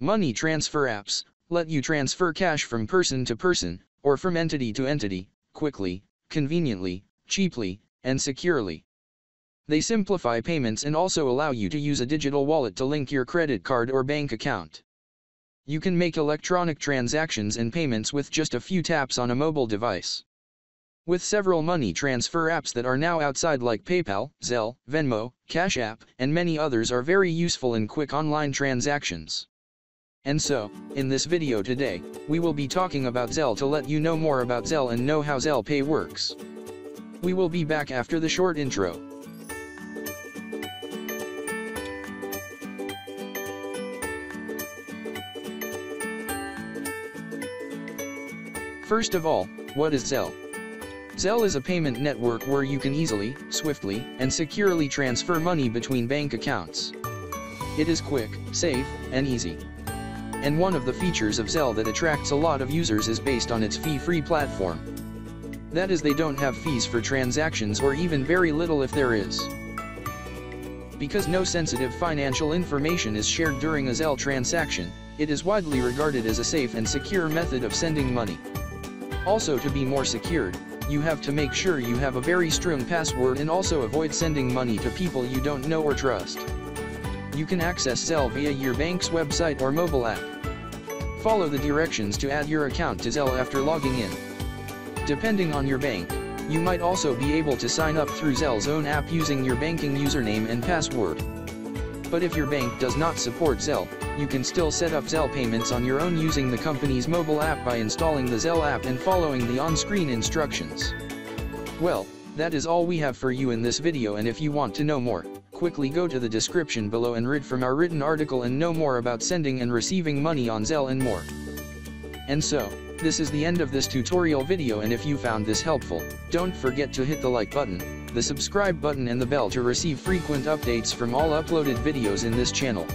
Money transfer apps let you transfer cash from person to person, or from entity to entity, quickly, conveniently, cheaply, and securely. They simplify payments and also allow you to use a digital wallet to link your credit card or bank account. You can make electronic transactions and payments with just a few taps on a mobile device. With several money transfer apps that are now outside like PayPal, Zelle, Venmo, Cash App, and many others are very useful in quick online transactions. And so, in this video today, we will be talking about Zelle to let you know more about Zelle and know how Zelle Pay works. We will be back after the short intro. First of all, what is Zelle? Zelle is a payment network where you can easily, swiftly, and securely transfer money between bank accounts. It is quick, safe, and easy. And one of the features of Zelle that attracts a lot of users is based on its fee-free platform. That is, they don't have fees for transactions or even very little if there is. Because no sensitive financial information is shared during a Zelle transaction, it is widely regarded as a safe and secure method of sending money. Also, to be more secured, you have to make sure you have a very strong password and also avoid sending money to people you don't know or trust. You can access Zelle via your bank's website or mobile app. Follow the directions to add your account to Zelle after logging in. Depending on your bank, you might also be able to sign up through Zelle's own app using your banking username and password. But if your bank does not support Zelle, you can still set up Zelle payments on your own using the company's mobile app by installing the Zelle app and following the on-screen instructions. Well, that is all we have for you in this video, and if you want to know more, quickly go to the description below and read from our written article and know more about sending and receiving money on Zelle and more. And so, this is the end of this tutorial video, and if you found this helpful, don't forget to hit the like button, the subscribe button and the bell to receive frequent updates from all uploaded videos in this channel.